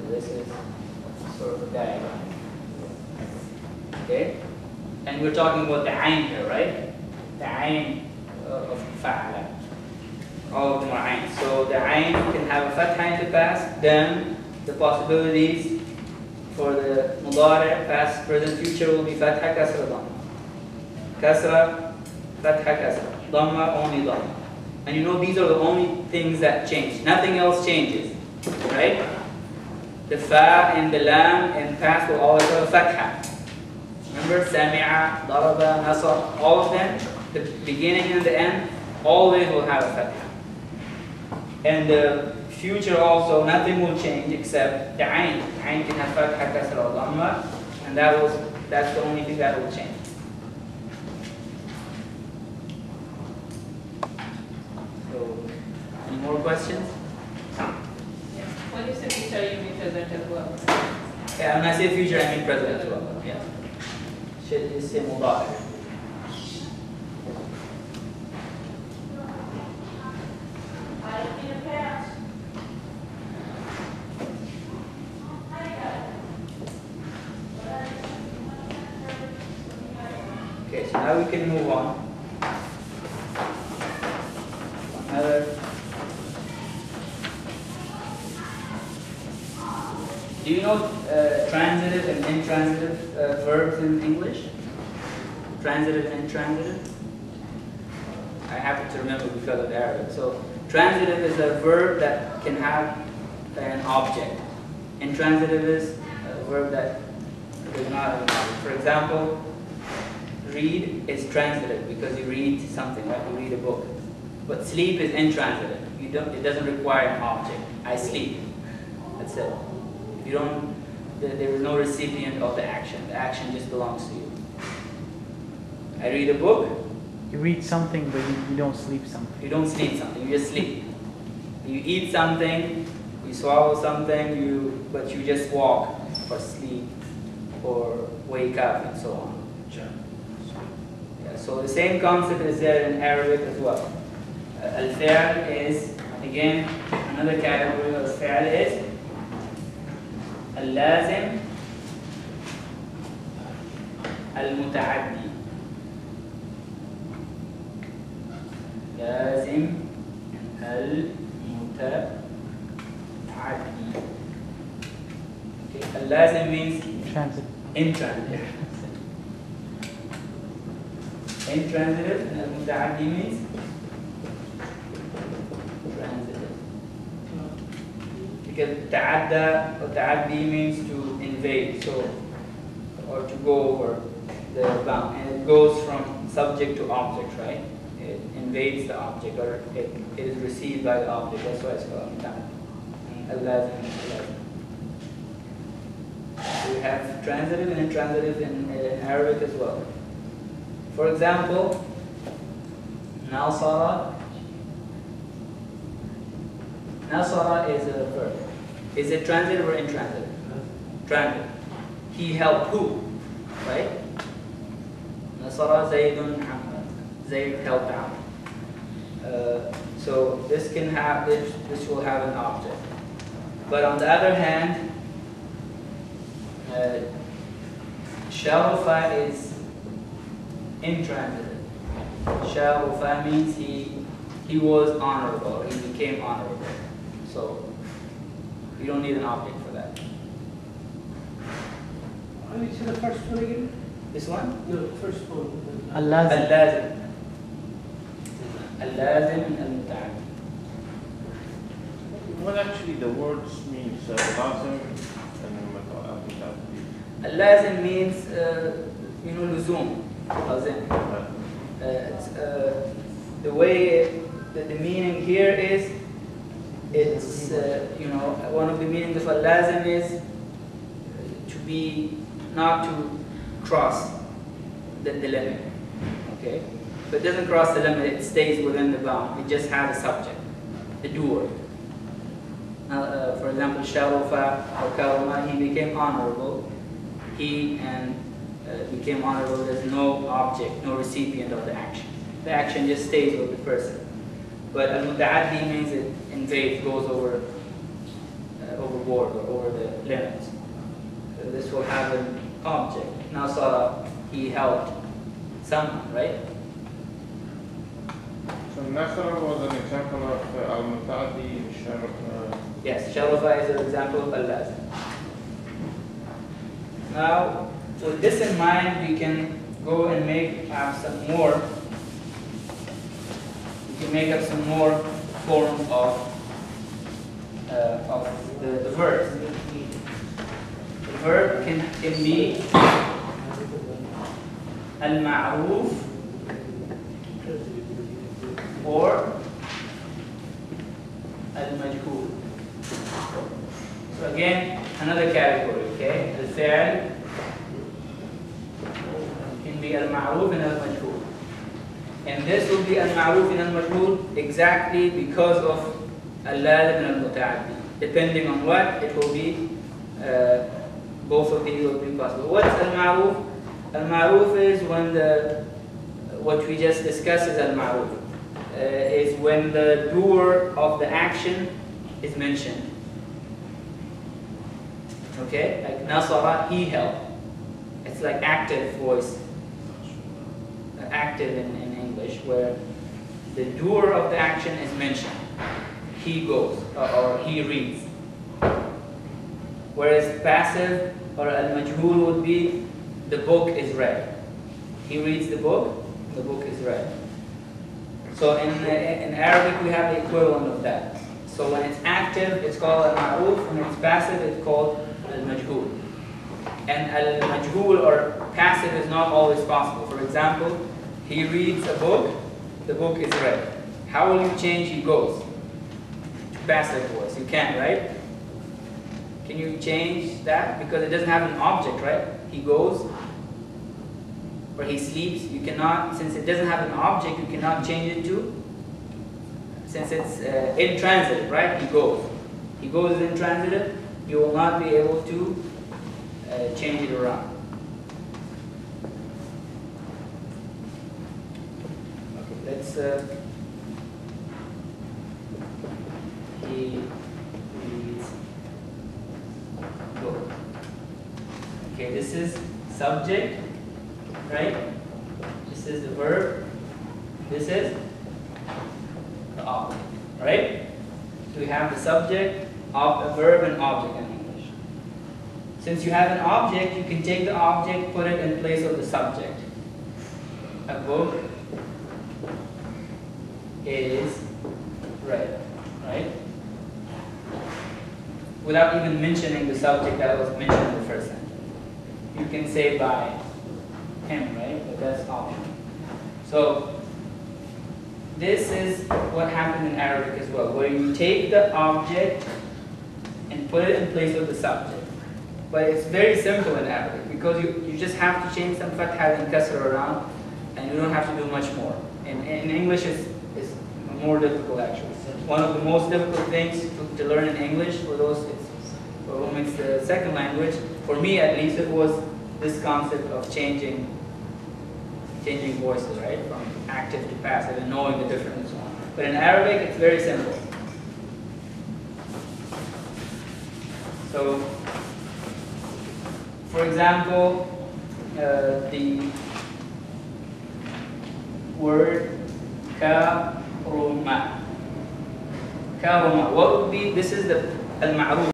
This is sort of a diagram. Okay? And we're talking about the ayn here, right? The ayn of fa'ala. All of them are ayn. So the ayn can have a fatha in the past, then the possibilities for the mudari, past, present, future will be fatha, kasra, dhamma. Kasra, fatha, kasra. Dhamma, only dhamma. And you know these are the only things that change. Nothing else changes, right? The fa and the lam in past will always have a fatha. Remember, sami'a, daraba, nasar, all of them, the beginning and the end, always will have a fatha. And the future also, nothing will change except the ayn. The ayn can have fatha, kasra, or dhamma, and that's the only thing that will change. So, any more questions? Yes. When you say future, you mean present as well? Yeah, when I say future, I mean present as well. Yeah. Should is say mudari. Okay, so now we can move on. Do you know transitive and intransitive verbs in English? Transitive and intransitive? I happen to remember because of Arabic. So transitive is a verb that can have an object. Intransitive is a verb that does not have an object. For example, read is transitive because you read something, right? You read a book. But sleep is intransitive. It doesn't require an object. I sleep. That's it. You don't. There is no recipient of the action. The action just belongs to you. I read a book. You read something, but you don't sleep something. You don't sleep something. You just sleep. You eat something. You swallow something. But you just walk or sleep or wake up and so on. Yeah, so the same concept is there in Arabic as well. Al-fi'l is, again, another category of fi'l is al-lazim, al-muta'addi. Lazim, al-muta'addi. Okay, al-lazim means Transit. intransitive. Intransitive, and al-muta'addi means transitive. Because ta'adda or ta'addi means to invade, so, or to go over the bound, and it goes from subject to object, right? It invades the object, or it is received by the object. That's why it's called ta'addi. Al-lazim. We have transitive and intransitive in Arabic as well. For example, nasara. Nasara is a verb. Is it transitive or intransitive? Transitive. He helped who? Right? Nasara Zaydun Muhammad. Zayd helped out. So this can have this will have an object. But on the other hand, Sharafa is intransitive. Sharafa means he was honorable, he became honorable. So you don't need an object for that. Can you say the first one again? This one? No, the first one. Al-lazim. Al-lazim. Al-lazim and al-muta'addi. What actually the words means lazim and muta'addi? Al-lazim means, luzum. Lazim. The way, the meaning here is, it's, one of the meanings of al-lazim is to be, not to cross the limit. Okay? If it doesn't cross the limit, it stays within the bound. It just has a subject, the doer. For example, Sharufa or Karama, he became honorable. He became honorable. There's no object, no recipient of the action. The action just stays with the person. But al-muta'addi means it invades, goes overboard. board or over the limit. So this will have an object. Nasara, he helped someone, right? So Nasra was an example of al-muta'addi Yes, sharafa is an example of al-lazim. Now, with this in mind, we can go and make up some more. We can make up some more form of the verb. The verb can be al-ma'ruf or al-majhul. So again, another category, okay? Al-fi'l can be al-ma'ruf and al-majhul. And this will be al-ma'ruf and al-majhul exactly because of al-lazim and al-muta'addi. Depending on what, it will be, both of these will be possible. What's al-ma'ruf? Al-ma'ruf is when what we just discussed is al-ma'ruf. Is when the doer of the action is mentioned. Okay? Like Nasara, he helped. It's like active voice. Active in English, where the doer of the action is mentioned. He goes, or he reads. Whereas passive or al-majhul would be the book is read. He reads the book is read. So in Arabic we have the equivalent of that. So when it's active, it's called al-ma'ruf. When it's passive, it's called al-majhul. And al-majhul or passive is not always possible. For example, he reads a book, the book is read. How will you change he goes to passive voice? You can't, right? Can you change that? Because it doesn't have an object, right? He goes, or he sleeps. You cannot, since it doesn't have an object, you cannot change it to, since it's intransitive, right? He goes. He goes is intransitive. You will not be able to change it around. Okay, let's he reads book. Okay, this is subject, right? This is the verb. This is the object, right? So we have the subject, a verb, and object in English. Since you have an object, you can take the object, put it in place of the subject. A book is read, right? Without even mentioning the subject that was mentioned in the first sentence. You can say by him, right? But that's optional. So this is what happens in Arabic as well, where you take the object and put it in place of the subject. But it's very simple in Arabic because you just have to change some fatha and kasra around, and you don't have to do much more. In English, it's more difficult actually. One of the most difficult things to learn in English for those for whom it's the second language, for me at least, it was this concept of changing voices, right, from active to passive and knowing the difference and so on. But in Arabic, it's very simple. So, for example, the word karuma. Karuma. What would be? This is the al-ma'ruf.